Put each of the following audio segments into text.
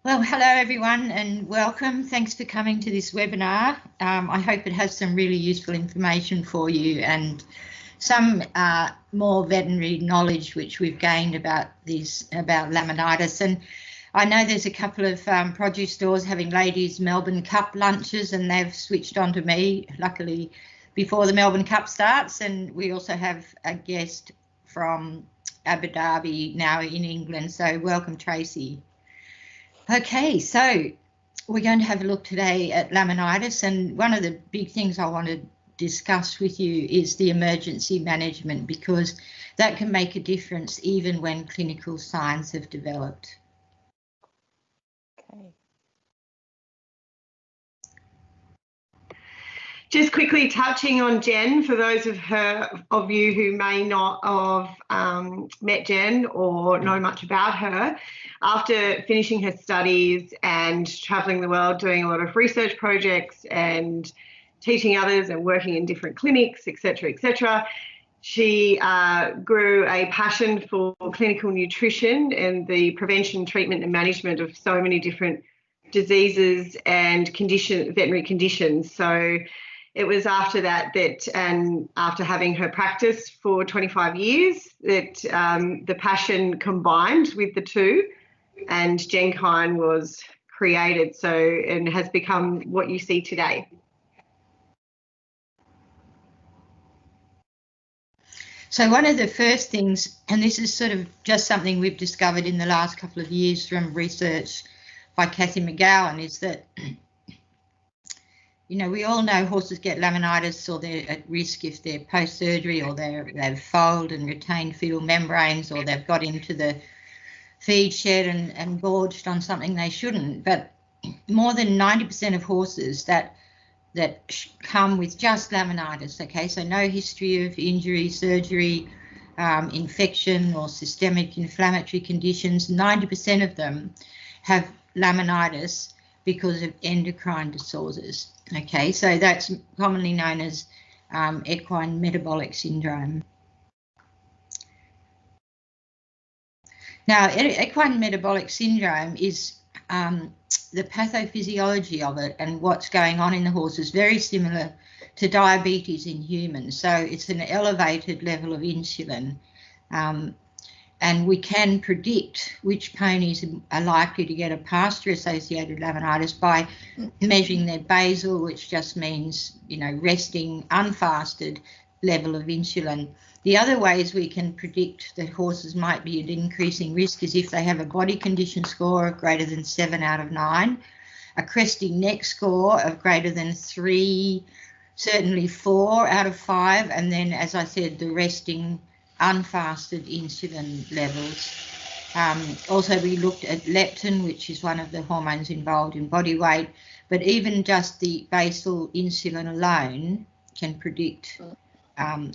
Well, hello everyone and welcome. Thanks for coming to this webinar. I hope it has some really useful information for you and some more veterinary knowledge which we've gained about laminitis. And I know there's a couple of produce stores having ladies' Melbourne Cup lunches, and they've switched on to me, luckily, before the Melbourne Cup starts. And we also have a guest from Abu Dhabi now in England. So welcome, Tracy. Okay, so we're going to have a look today at laminitis, and one of the big things I want to discuss with you is the emergency management, because that can make a difference even when clinical signs have developed. Okay. Just quickly touching on Jen, for those of you who may not have met Jen or know much about her, after finishing her studies and travelling the world doing a lot of research projects and teaching others and working in different clinics, etc., she grew a passion for clinical nutrition and the prevention, treatment and management of so many different diseases and veterinary conditions. So it was after that and after having her practice for 25 years, that the passion combined with the two, and Genkine was created, and has become what you see today. So one of the first things, and this is sort of just something we've discovered in the last couple of years from research by Kathy McGowan, is that we all know horses get laminitis, or they're at risk if they're post-surgery, or they've foaled and retained fetal membranes, or they've got into the feed shed and gorged on something they shouldn't. But more than 90% of horses that come with just laminitis, okay, so no history of injury, surgery, infection or systemic inflammatory conditions, 90% of them have laminitis because of endocrine disorders. Okay, so that's commonly known as equine metabolic syndrome. Now, equine metabolic syndrome is the pathophysiology of it, and what's going on in the horse is very similar to diabetes in humans. So it's an elevated level of insulin. And we can predict which ponies are likely to get a pasture-associated laminitis by measuring their basal, which just means, resting unfasted level of insulin. The other ways we can predict that horses might be at increasing risk is if they have a body condition score of greater than 7 out of 9, a crusty neck score of greater than 3, certainly 4 out of 5, and then, as I said, the resting unfasted insulin levels. Also, we looked at leptin, which is one of the hormones involved in body weight, but even just the basal insulin alone can predict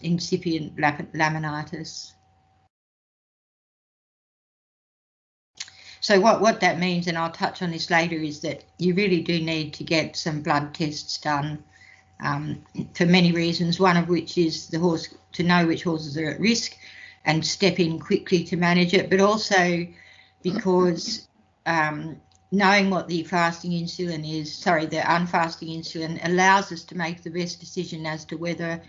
incipient laminitis. So what that means, and I'll touch on this later, is that you really do need to get some blood tests done for many reasons, one of which is the horse, to know which horses are at risk and step in quickly to manage it, but also because knowing what the fasting insulin is, the unfasting insulin, allows us to make the best decision as to whether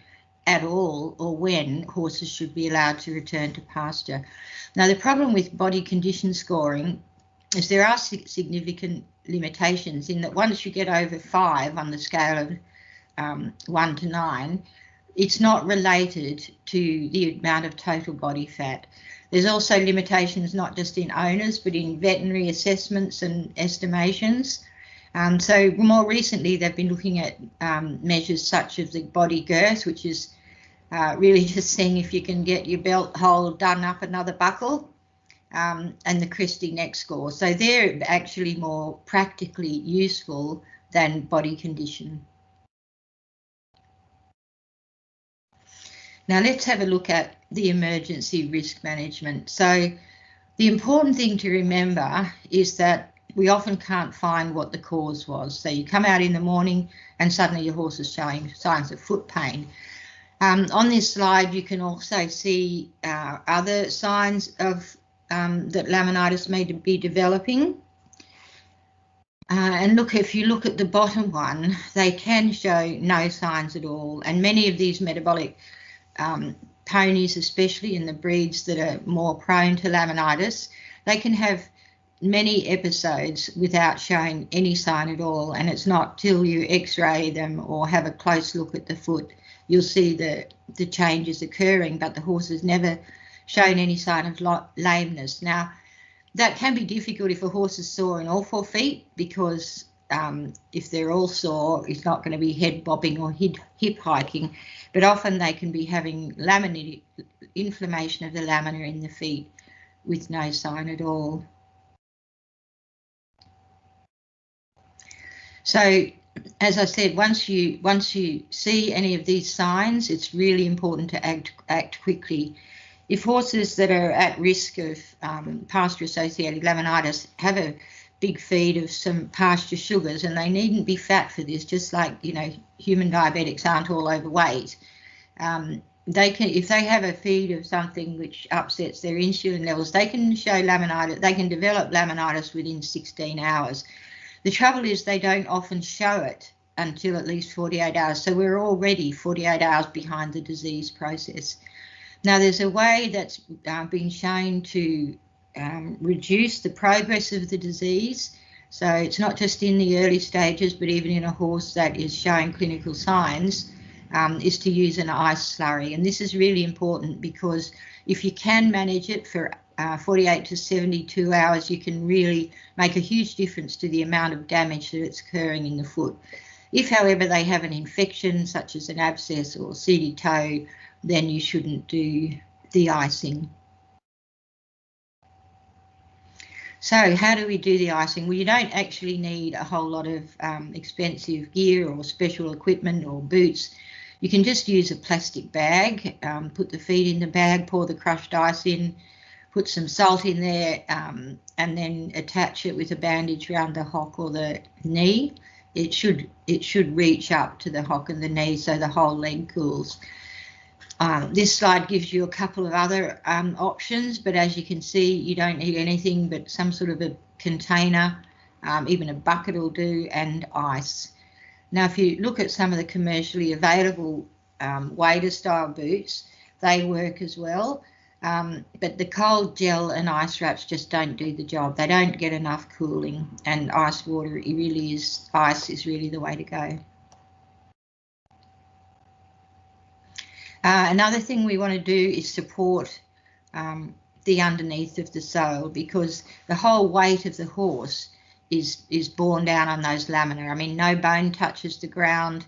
at all or when horses should be allowed to return to pasture. Now, the problem with body condition scoring is there are significant limitations in that once you get over 5 on the scale of 1 to 9, it's not related to the amount of total body fat. There's also limitations not just in owners but in veterinary assessments and estimations. So more recently they've been looking at measures such as the body girth, which is really just seeing if you can get your belt hole done up another buckle, and the crusty neck score. So they're actually more practically useful than body condition. Now let's have a look at the emergency risk management. So the important thing to remember is that we often can't find what the cause was. So you come out in the morning and suddenly your horse is showing signs of foot pain. On this slide you can also see other signs of that laminitis may be developing. And look, if you look at the bottom one, they can show no signs at all. And many of these metabolic ponies, especially in the breeds that are more prone to laminitis, they can have many episodes without showing any sign at all. And it's not till you x-ray them or have a close look at the foot, you'll see the changes occurring, but the horse has never shown any sign of lameness. Now, that can be difficult if a horse is sore in all 4 feet, because if they're all sore, it's not going to be head bobbing or hip hiking, but often they can be having inflammation of the lamina in the feet with no sign at all. So, as I said, once you see any of these signs, it's really important to act quickly. If horses that are at risk of pasture-associated laminitis have a big feed of some pasture sugars, and they needn't be fat for this, just like, you know, human diabetics aren't all overweight. They can, if they have a feed of something which upsets their insulin levels, they can show laminitis. They can develop laminitis within 16 hours. The trouble is they don't often show it until at least 48 hours. So we're already 48 hours behind the disease process. Now, there's a way that's been shown to reduce the progress of the disease. So it's not just in the early stages, but even in a horse that is showing clinical signs, is to use an ice slurry. And this is really important because if you can manage it for 48 to 72 hours, you can really make a huge difference to the amount of damage that it's occurring in the foot. If, however, they have an infection such as an abscess or seedy toe, then you shouldn't do the icing. So how do we do the icing? Well, you don't actually need a whole lot of expensive gear or special equipment or boots. You can just use a plastic bag, put the feed in the bag, pour the crushed ice in, put some salt in there, and then attach it with a bandage around the hock or the knee. It should reach up to the hock and the knee so the whole leg cools. This slide gives you a couple of other options, but as you can see, you don't need anything but some sort of a container, even a bucket will do, and ice. Now, if you look at some of the commercially available wader style boots, they work as well, but the cold gel and ice wraps just don't do the job. They don't get enough cooling, and ice is really the way to go. Another thing we want to do is support the underneath of the sole, because the whole weight of the horse is borne down on those lamina. I mean, no bone touches the ground.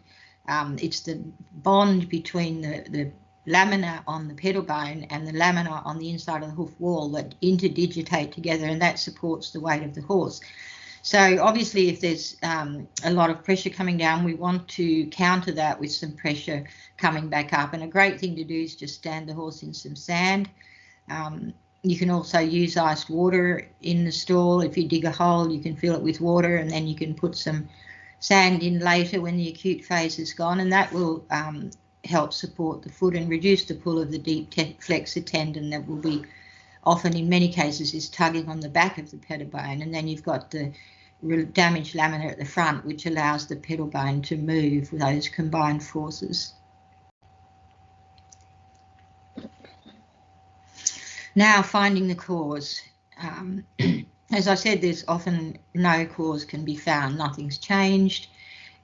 It's the bond between the lamina on the pedal bone and the lamina on the inside of the hoof wall that interdigitate together, and that supports the weight of the horse. So obviously, if there's a lot of pressure coming down, we want to counter that with some pressure coming back up. And a great thing to do is just stand the horse in some sand. You can also use iced water in the stall. If you dig a hole, you can fill it with water, and then you can put some sand in later when the acute phase is gone, and that will help support the foot and reduce the pull of the deep flexor tendon that will be often, in many cases, is tugging on the back of the pedal bone. And then you've got the damaged lamina at the front, which allows the pedal bone to move with those combined forces. Now, finding the cause. As I said, there's often no cause can be found. Nothing's changed.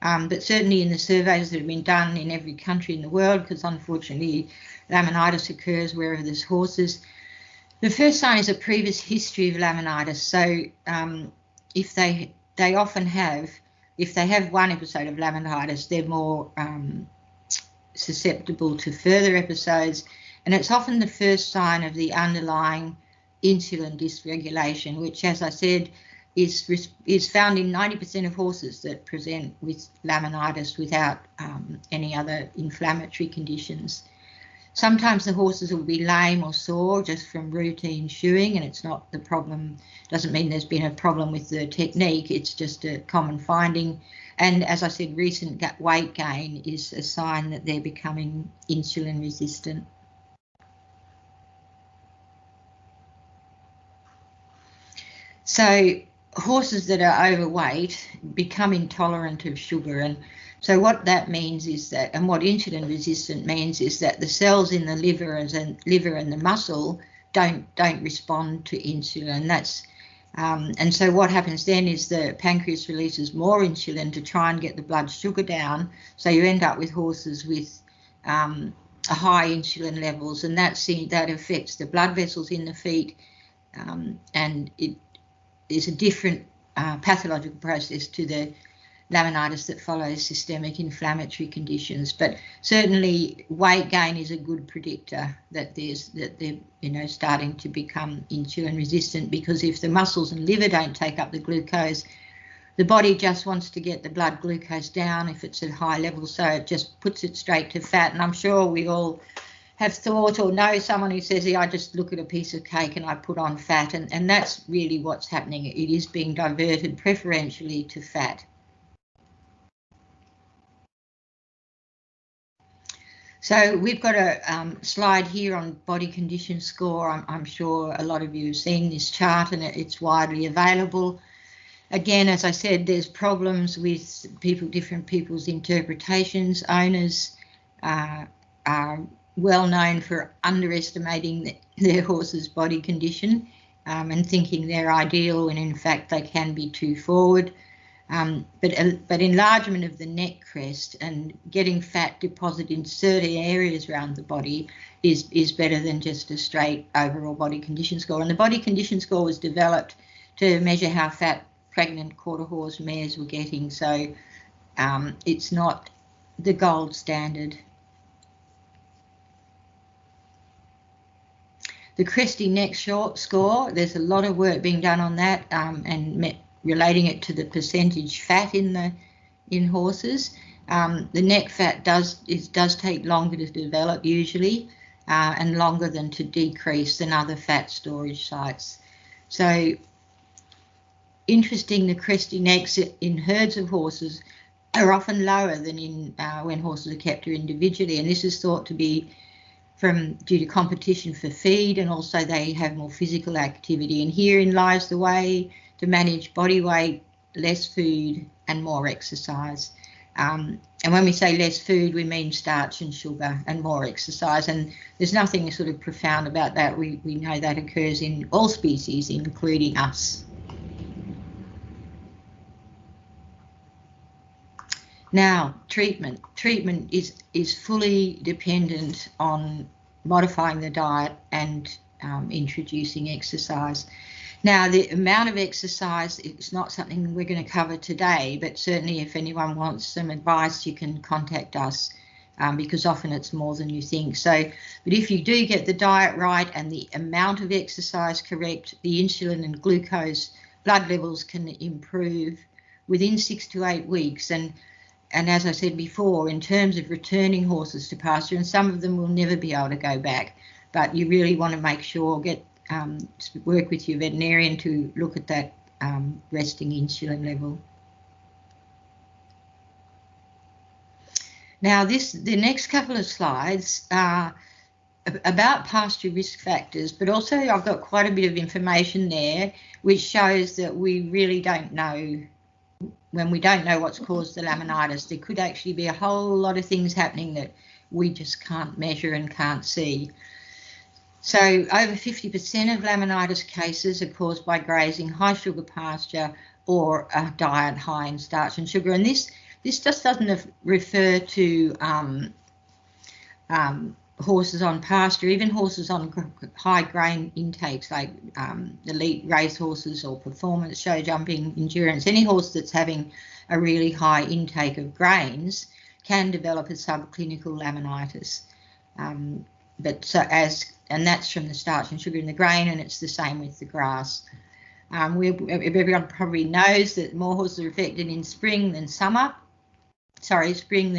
But certainly in the surveys that have been done in every country in the world, because unfortunately laminitis occurs wherever there's horses, the first sign is a previous history of laminitis. So if they often have, if they have one episode of laminitis, they're more susceptible to further episodes. And it's often the first sign of the underlying insulin dysregulation, which, as I said, is found in 90% of horses that present with laminitis without any other inflammatory conditions. Sometimes the horses will be lame or sore just from routine shoeing, and it's not the problem, doesn't mean there's been a problem with the technique, it's just a common finding. And as I said, recent weight gain is a sign that they're becoming insulin resistant. So horses that are overweight become intolerant of sugar, and so what that means is that, and what insulin resistant means is that the cells in the liver and the muscle don't respond to insulin. And so what happens then is the pancreas releases more insulin to try and get the blood sugar down. So you end up with horses with a high insulin levels, and that affects the blood vessels in the feet, and it is a different pathological process to the laminitis that follows systemic inflammatory conditions. But certainly weight gain is a good predictor that they're starting to become insulin resistant, because if the muscles and liver don't take up the glucose, the body just wants to get the blood glucose down if it's at high levels, so it just puts it straight to fat. And I'm sure we all have thought or know someone who says, I just look at a piece of cake and I put on fat, and that's really what's happening. It is being diverted preferentially to fat. So we've got a slide here on body condition score. I'm sure a lot of you have seen this chart, and it's widely available. Again, as I said, there's problems with different people's interpretations. Owners are well known for underestimating their horse's body condition and thinking they're ideal when in fact they can be too forward. But enlargement of the neck crest and getting fat deposited in certain areas around the body is better than just a straight overall body condition score. And the body condition score was developed to measure how fat pregnant quarter horse mares were getting. So it's not the gold standard. The crusty neck score, there's a lot of work being done on that, and relating it to the percentage fat in horses. The neck fat does take longer to develop usually, and longer than to decrease than other fat storage sites. So interesting, the crusty necks in herds of horses are often lower than when horses are kept individually, and this is thought to be due to competition for feed, and also they have more physical activity. And herein lies the way to manage body weight, less food and more exercise. And when we say less food, we mean starch and sugar, and more exercise. And there's nothing sort of profound about that. We know that occurs in all species, including us. Now, treatment. Treatment is fully dependent on modifying the diet and introducing exercise. Now, the amount of exercise is not something we're going to cover today, but certainly if anyone wants some advice, you can contact us, because often it's more than you think. So, but if you do get the diet right and the amount of exercise correct, the insulin and glucose blood levels can improve within 6 to 8 weeks. And as I said before, in terms of returning horses to pasture, and some of them will never be able to go back, but you really want to make sure, work with your veterinarian to look at that resting insulin level. Now, the next couple of slides are about pasture risk factors, but also I've got quite a bit of information there which shows that we really don't know. When we don't know what's caused the laminitis, there could actually be a whole lot of things happening that we just can't measure and can't see. So over 50% of laminitis cases are caused by grazing high sugar pasture or a diet high in starch and sugar. And this just doesn't refer to horses on pasture, even horses on high grain intakes like elite race horses or performance, show jumping, endurance. Any horse that's having a really high intake of grains can develop a subclinical laminitis. And that's from the starch and sugar in the grain, and it's the same with the grass. Everyone probably knows that more horses are affected in spring than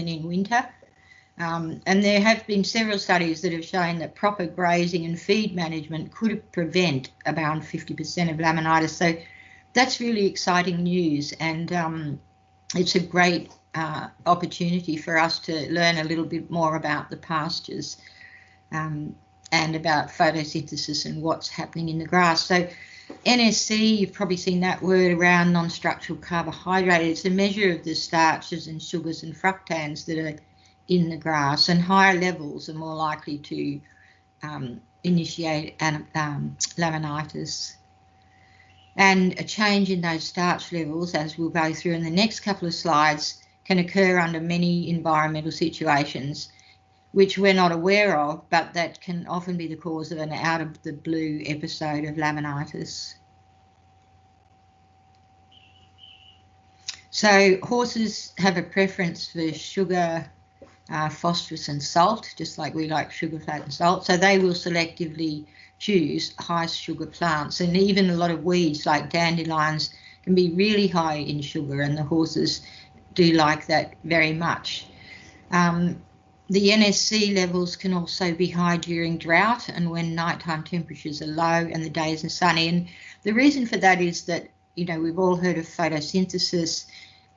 in winter. And there have been several studies that have shown that proper grazing and feed management could prevent around 50% of laminitis. So that's really exciting news, and it's a great opportunity for us to learn a little bit more about the pastures and about photosynthesis and what's happening in the grass. So NSC, you've probably seen that word around, non-structural carbohydrate. It's a measure of the starches and sugars and fructans that are in the grass, and higher levels are more likely to initiate laminitis. And a change in those starch levels, as we'll go through in the next couple of slides, can occur under many environmental situations which we're not aware of, but that can often be the cause of an out-of-the-blue episode of laminitis. So horses have a preference for sugar, phosphorus and salt, just like we like sugar, fat and salt. So they will selectively choose high sugar plants, and even a lot of weeds like dandelions can be really high in sugar, and the horses do like that very much. The NSC levels can also be high during drought and when nighttime temperatures are low and the days are sunny. And the reason for that is that, you know, we've all heard of photosynthesis.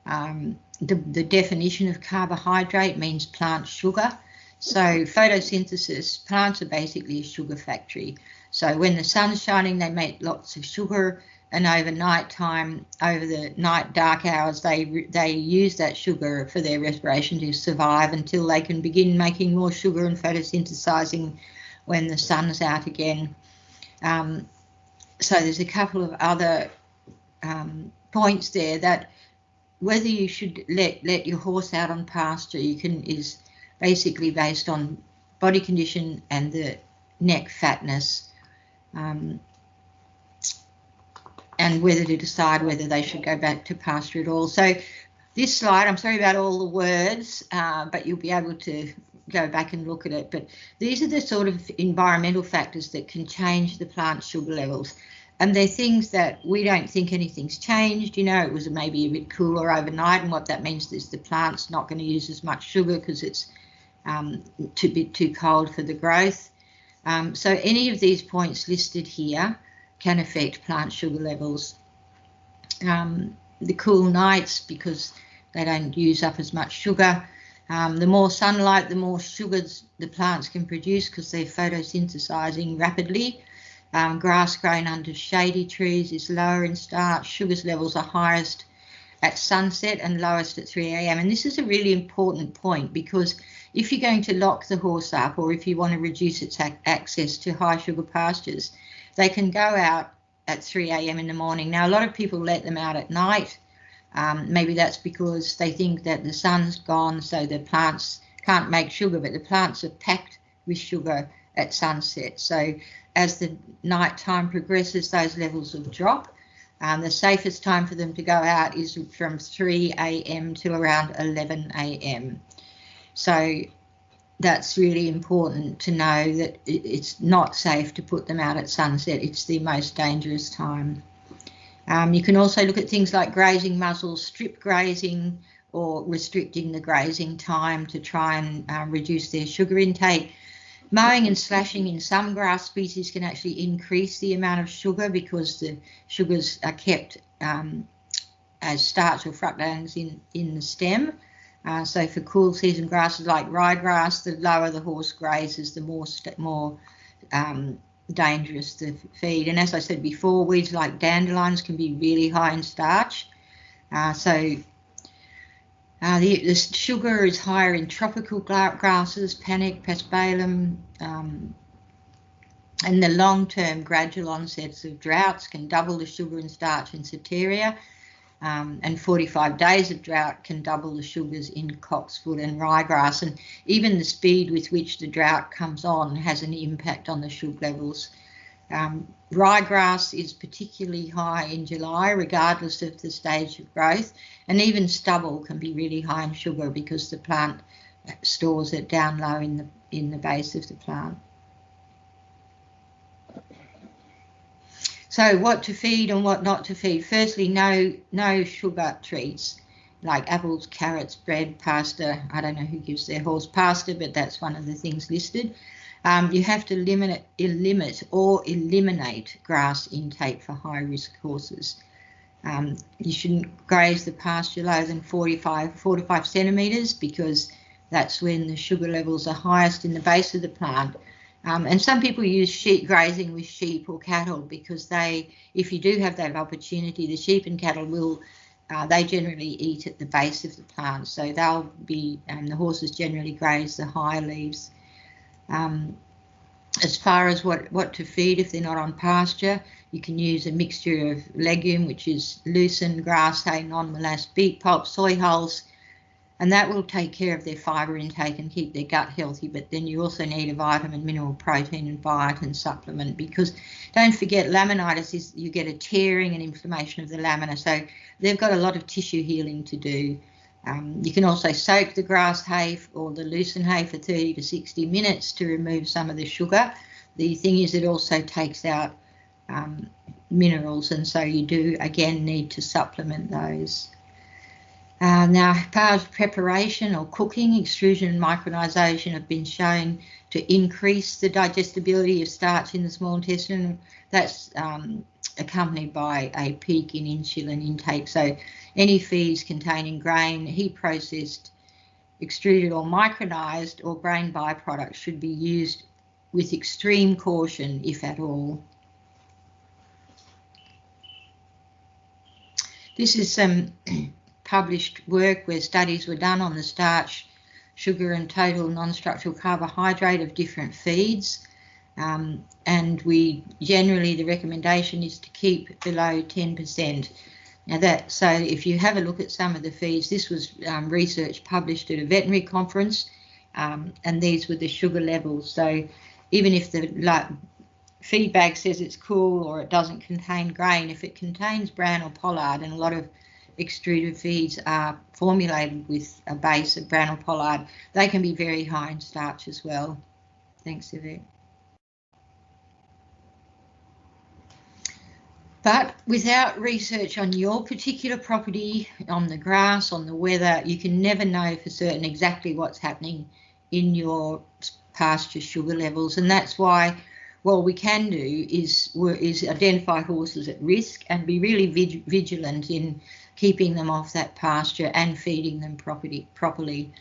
The definition of carbohydrate means plant sugar. So photosynthesis, plants are basically a sugar factory. So when the sun's shining, they make lots of sugar, and over night time, over the night dark hours, they use that sugar for their respiration to survive until they can begin making more sugar and photosynthesizing when the sun's out again. So there's a couple of other points there that whether you should let your horse out on pasture is basically based on body condition and the neck fatness, and whether to decide whether they should go back to pasture at all. So this slide, I'm sorry about all the words, but you'll be able to go back and look at it. But these are the sort of environmental factors that can change the plant sugar levels. And they're things that we don't think anything's changed. You know, it was maybe a bit cooler overnight, and what that means is the plant's not going to use as much sugar because it's too cold for the growth. So any of these points listed here can affect plant sugar levels. The cool nights, because they don't use up as much sugar. The more sunlight, the more sugars the plants can produce because they're photosynthesizing rapidly. Grass grown under shady trees is lower in starch. Sugars levels are highest at sunset and lowest at 3 a.m. And this is a really important point, because if you're going to lock the horse up, or if you want to reduce its access to high sugar pastures, they can go out at 3 a.m. in the morning. Now, a lot of people let them out at night. Maybe that's because they think that the sun's gone, so the plants can't make sugar, but the plants are packed with sugar at sunset. So as the night time progresses, those levels will drop. The safest time for them to go out is from 3 a.m. to around 11 a.m. So that's really important to know that it's not safe to put them out at sunset. It's the most dangerous time. You can also look at things like grazing muzzles, strip grazing, or restricting the grazing time to try and reduce their sugar intake. Mowing and slashing in some grass species can actually increase the amount of sugar because the sugars are kept as starch or fructans in the stem. So for cool season grasses like ryegrass, the lower the horse grazes, the more dangerous the feed. And as I said before, weeds like dandelions can be really high in starch. The sugar is higher in tropical grasses, panic, paspalum, and the long-term gradual onsets of droughts can double the sugar and starch in Soteria, and 45 days of drought can double the sugars in cocksfoot and ryegrass, and even the speed with which the drought comes on has an impact on the sugar levels. Ryegrass is particularly high in July, regardless of the stage of growth, and even stubble can be really high in sugar because the plant stores it down low in the base of the plant. So what to feed and what not to feed. Firstly, no sugar treats like apples, carrots, bread, pasta. I don't know who gives their horse pasta, but that's one of the things listed. You have to limit or eliminate grass intake for high-risk horses. You shouldn't graze the pasture lower than 45 centimetres because that's when the sugar levels are highest in the base of the plant, And some people use sheep grazing with sheep or cattle because if you do have that opportunity, the sheep and cattle will, they generally eat at the base of the plant. So they'll be, the horses generally graze the higher leaves. As far as what to feed if they're not on pasture, you can use a mixture of legume, which is lucerne, grass hay, non-molass, beet pulp, soy hulls, and that will take care of their fibre intake and keep their gut healthy. But then you also need a vitamin, mineral, protein and biotin supplement, because don't forget, laminitis is you get a tearing and inflammation of the lamina, so they've got a lot of tissue healing to do. You can also soak the grass hay or the lucerne hay for 30 to 60 minutes to remove some of the sugar. The thing is, it also takes out minerals, and so you do again need to supplement those. Now, as preparation or cooking, extrusion and micronization have been shown to increase the digestibility of starch in the small intestine. That's accompanied by a peak in insulin intake. So any feeds containing grain, heat processed, extruded or micronized, or grain byproducts should be used with extreme caution, if at all. This is some published work where studies were done on the starch, sugar and total non-structural carbohydrate of different feeds. And the recommendation is to keep below 10%. Now so if you have a look at some of the feeds, this was research published at a veterinary conference, and these were the sugar levels. So even if the feed bag says it's cool or it doesn't contain grain, if it contains bran or pollard, and a lot of extruded feeds are formulated with a base of bran or pollard, they can be very high in starch as well. Thanks, Yvette. But without research on your particular property, on the grass, on the weather, you can never know for certain exactly what's happening in your pasture sugar levels. And that's why what we can do is identify horses at risk and be really vigilant in keeping them off that pasture and feeding them properly.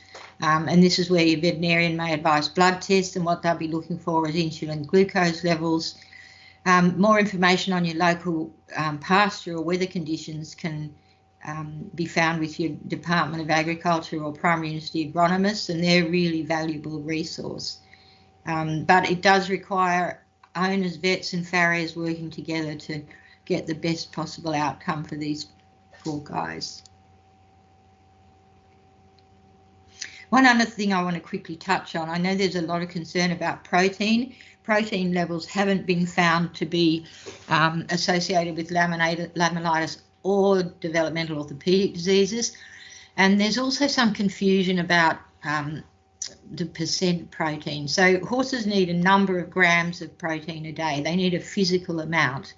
And this is where your veterinarian may advise blood tests, and what they'll be looking for is insulin glucose levels. More information on your local pasture or weather conditions can be found with your Department of Agriculture or Primary University agronomists, and they're a really valuable resource. But it does require owners, vets and farriers working together to get the best possible outcome for these poor guys. One other thing I want to quickly touch on, I know there's a lot of concern about protein. Protein levels haven't been found to be associated with laminitis or developmental orthopaedic diseases. And there's also some confusion about the percent protein. So horses need a number of grams of protein a day. They need a physical amount.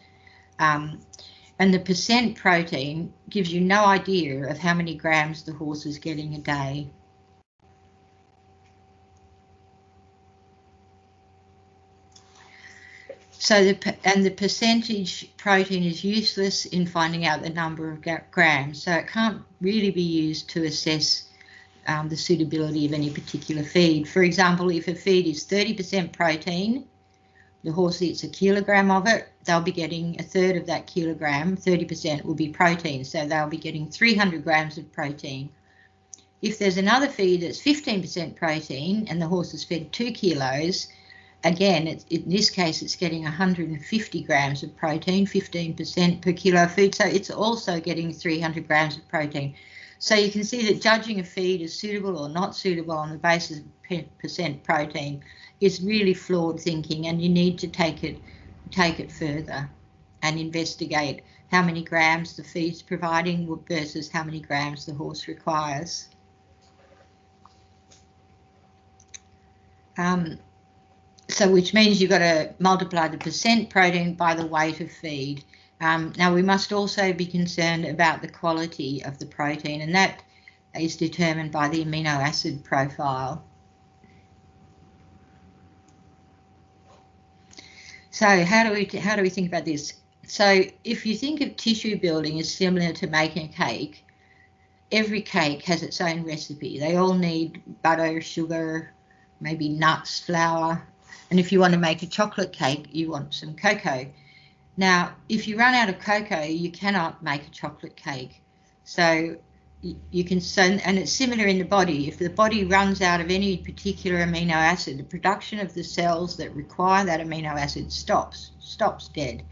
And the percent protein gives you no idea of how many grams the horse is getting a day. So the percentage protein is useless in finding out the number of grams. So it can't really be used to assess the suitability of any particular feed. For example, if a feed is 30% protein, the horse eats a kilogram of it, they'll be getting a third of that kilogram, 30% will be protein, so they'll be getting 300 grams of protein. If there's another feed that's 15% protein and the horse is fed 2 kilos, again, in this case, it's getting 150 grams of protein, 15% per kilo of food, so it's also getting 300 grams of protein. So you can see that judging a feed as suitable or not suitable on the basis of percent protein is really flawed thinking, and you need to take it further and investigate how many grams the feed's providing versus how many grams the horse requires. So which means you've got to multiply the percent protein by the weight of feed. Now we must also be concerned about the quality of the protein, and that is determined by the amino acid profile. So how do we think about this? So if you think of tissue building as similar to making a cake, every cake has its own recipe. They all need butter, sugar, maybe nuts, flour, And if you want to make a chocolate cake, you want some cocoa. Now, if you run out of cocoa, you cannot make a chocolate cake. So you can, and it's similar in the body. If the body runs out of any particular amino acid, the production of the cells that require that amino acid stops dead.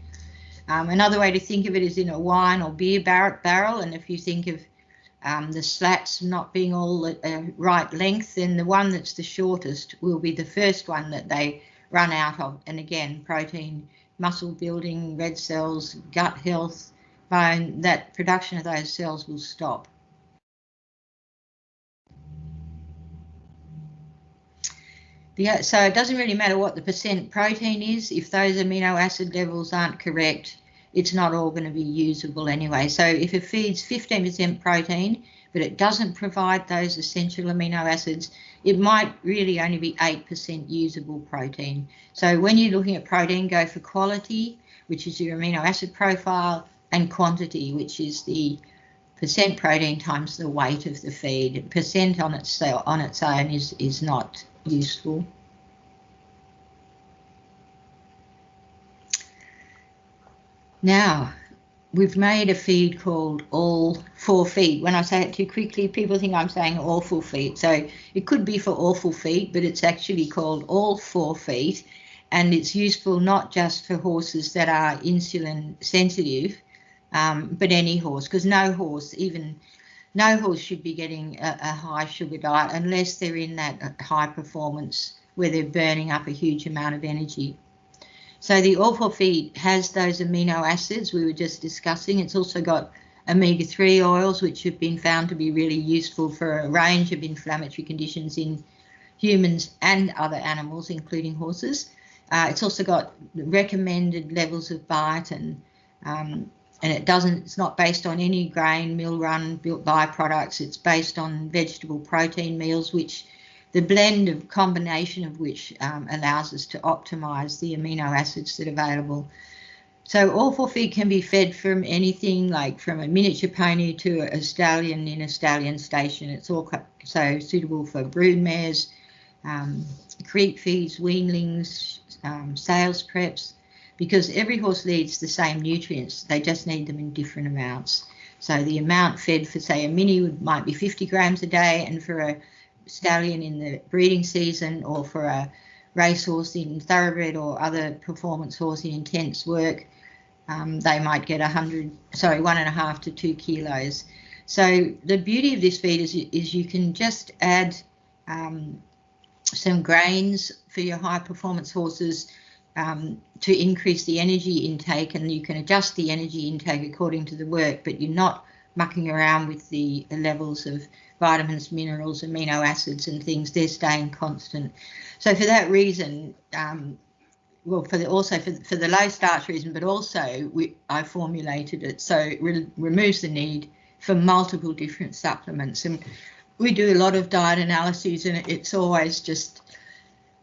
Another way to think of it is in a wine or beer barrel, and if you think of the slats not being all the right length, then the one that's the shortest will be the first one that they run out of. And again, protein, muscle building, red cells, gut health, bone, that production of those cells will stop. So it doesn't really matter what the percent protein is. If those amino acid levels aren't correct, it's not all going to be usable anyway. So if it feeds 15% protein, but it doesn't provide those essential amino acids, it might really only be 8% usable protein. So when you're looking at protein, go for quality, which is your amino acid profile, and quantity, which is the percent protein times the weight of the feed. Percent on its own is not useful. Now, we've made a feed called all 4 feet. When I say it too quickly, people think I'm saying awful feet. So it could be for awful feet, but it's actually called all 4 feet. And it's useful not just for horses that are insulin sensitive, but any horse, because no horse should be getting a high sugar diet unless they're in that high performance where they're burning up a huge amount of energy. So the all-4 feed has those amino acids we were just discussing. It's also got omega-3 oils, which have been found to be really useful for a range of inflammatory conditions in humans and other animals, including horses. It's also got recommended levels of biotin, and it's not based on any grain, mill run, built byproducts. It's based on vegetable protein meals, which the blend of combination of which allows us to optimize the amino acids that are available. So all 4 feed can be fed from anything, like from a miniature pony to a stallion in a stallion station. It's also suitable for brood mares, creep feeds, weanlings, sales preps, because every horse needs the same nutrients. They just need them in different amounts. So the amount fed for, say, a mini might be 50 grams a day, and for a stallion in the breeding season, or for a racehorse in thoroughbred or other performance horse in intense work, they might get 1.5 to 2 kilos. So the beauty of this feed is you can just add some grains for your high performance horses to increase the energy intake, and you can adjust the energy intake according to the work, but you're not mucking around with the levels of vitamins, minerals, amino acids and things. They're staying constant. So for that reason, for the low starch reason, but also I formulated it so it removes the need for multiple different supplements. And we do a lot of diet analyses, and it's always just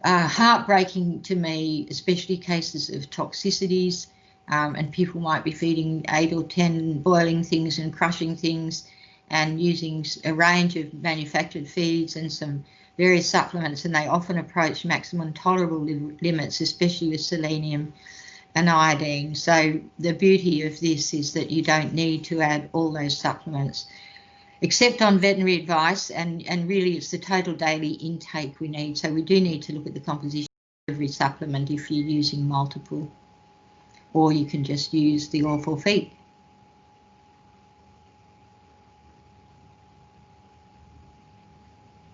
heartbreaking to me, especially cases of toxicities, and people might be feeding 8 or 10 boiling things and crushing things and using a range of manufactured feeds and some various supplements, and they often approach maximum tolerable limits, especially with selenium and iodine. So the beauty of this is that you don't need to add all those supplements, except on veterinary advice, and really it's the total daily intake we need. So we do need to look at the composition of every supplement if you're using multiple, or you can just use the all 4 feed.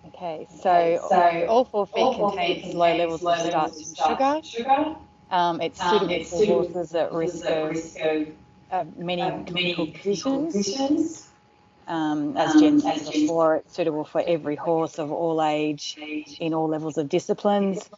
Okay, so all 4 feed contains low levels of starch and sugar. It's suitable for horses at risk of many clinical conditions. As Jen said before, it's suitable for every horse of all age in all levels of disciplines.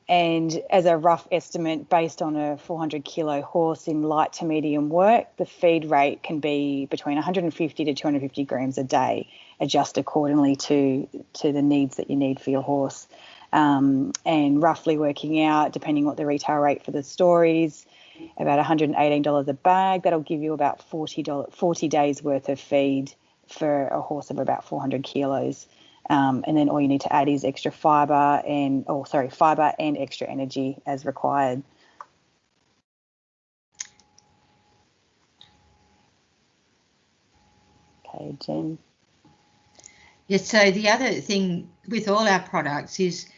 And as a rough estimate, based on a 400 kilo horse in light to medium work, the feed rate can be between 150 to 250 grams a day, adjust accordingly to the needs that you need for your horse. And roughly working out, depending what the retail rate for the store is, about $118 a bag. That'll give you about 40 days worth of feed for a horse of about 400 kilos. And then all you need to add is extra fibre and extra energy as required. Okay, Jen. Yes, so the other thing with all our products is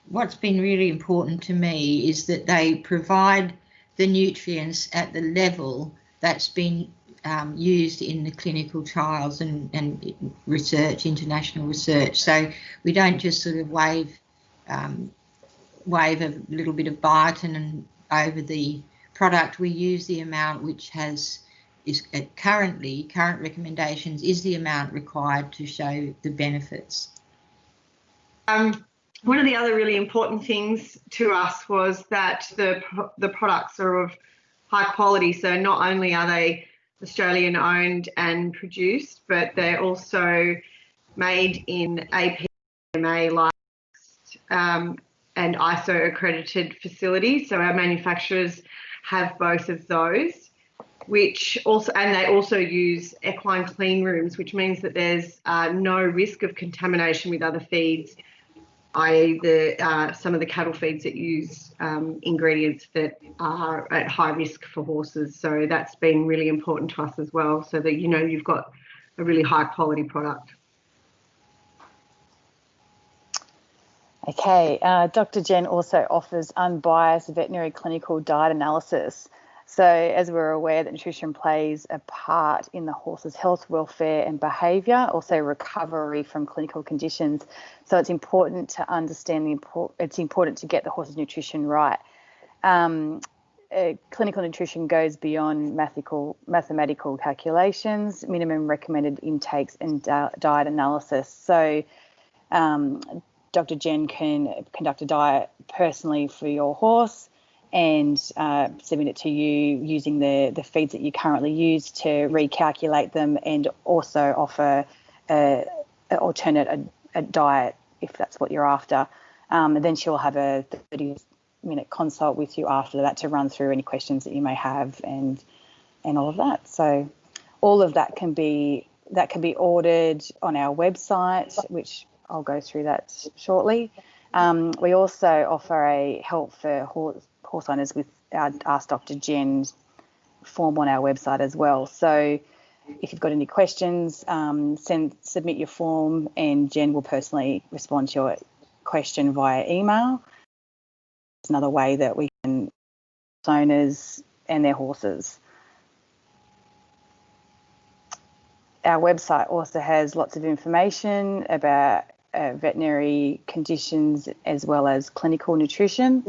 what's been really important to me is that they provide the nutrients at the level that's been used in the clinical trials and research, international research. So we don't just sort of wave a little bit of biotin and over the product. We use the amount which is current recommendations is the amount required to show the benefits. One of the other really important things to us was that the products are of high quality. So not only are they Australian owned and produced, but they're also made in APMA licensed and ISO accredited facilities. So our manufacturers have both of those, and they also use equine clean rooms, which means that there's no risk of contamination with other feeds, i.e. some of the cattle feeds that use ingredients that are at high risk for horses. So that's been really important to us as well, so that you've got a really high quality product. Okay, Dr. Jen also offers unbiased veterinary clinical diet analysis. So as we're aware that nutrition plays a part in the horse's health, welfare and behaviour, also recovery from clinical conditions. So it's important to understand it's important to get the horse's nutrition right. Clinical nutrition goes beyond mathematical calculations, minimum recommended intakes and diet analysis. So Dr. Jen can conduct a diet personally for your horse and submit it to you using the feeds that you currently use to recalculate them, and also offer an alternate diet if that's what you're after. And then she'll have a 30-minute consult with you after that to run through any questions that you may have and all of that. So all of that can be ordered on our website, which I'll go through that shortly. We also offer a help for horse owners with our Ask Dr. Jen form on our website as well. So if you've got any questions, submit your form and Jen will personally respond to your question via email. It's another way that we can help owners and their horses. Our website also has lots of information about veterinary conditions as well as clinical nutrition.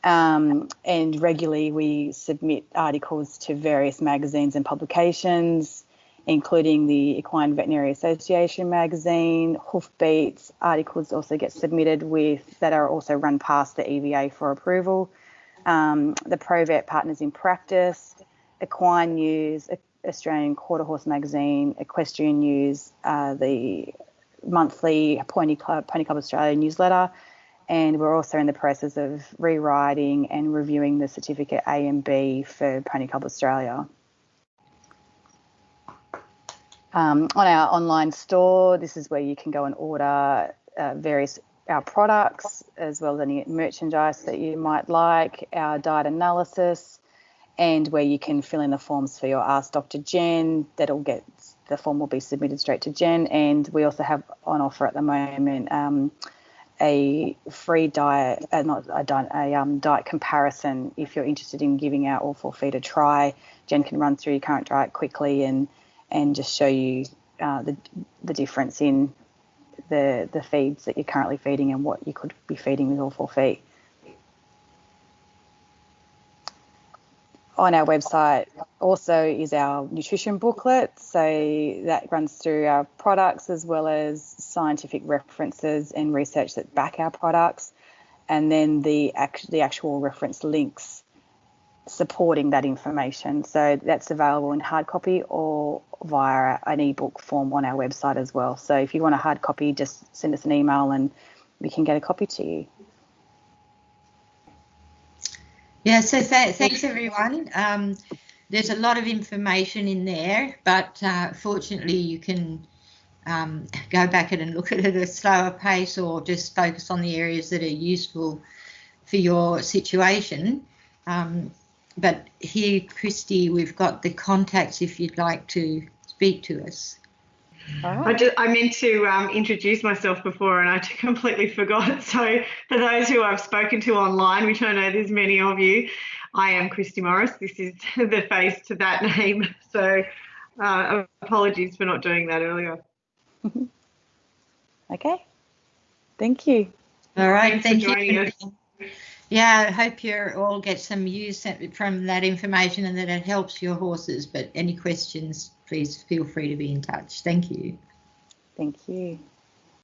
And regularly we submit articles to various magazines and publications, including the Equine Veterinary Association magazine, Hoofbeats. Articles also get submitted that are also run past the EVA for approval. The ProVet Partners in Practice, Equine News, Australian Quarter Horse magazine, Equestrian News, the monthly Pony Club Australia newsletter, and we're also in the process of rewriting and reviewing the certificate A and B for Pony Club Australia. On our online store, this is where you can go and order our products, as well as any merchandise that you might like, our diet analysis, and where you can fill in the forms for your Ask Dr. Jen. The form will be submitted straight to Jen, and we also have on offer at the moment a free diet, diet comparison. If you're interested in giving our All 4 Feed a try, Jen can run through your current diet quickly and just show you the difference in the feeds that you're currently feeding and what you could be feeding with All 4 Feed. On our website also is our nutrition booklet, so that runs through our products as well as scientific references and research that back our products, and then the actual reference links supporting that information. So that's available in hard copy or via an ebook form on our website as well. So if you want a hard copy, just send us an email and we can get a copy to you. Yeah, so thanks everyone. There's a lot of information in there, but fortunately you can go back and look at it at a slower pace, or just focus on the areas that are useful for your situation. But here, Christy, we've got the contacts if you'd like to speak to us. I meant to introduce myself before and I completely forgot. So for those who I've spoken to online, which I know there's many of you, I am Christy Morris. This is the face to that name. So apologies for not doing that earlier. Okay. Thank you. All right. Thanks for joining us. Yeah, I hope you all get some use from that information and that it helps your horses. But any questions, please feel free to be in touch. Thank you. Thank you.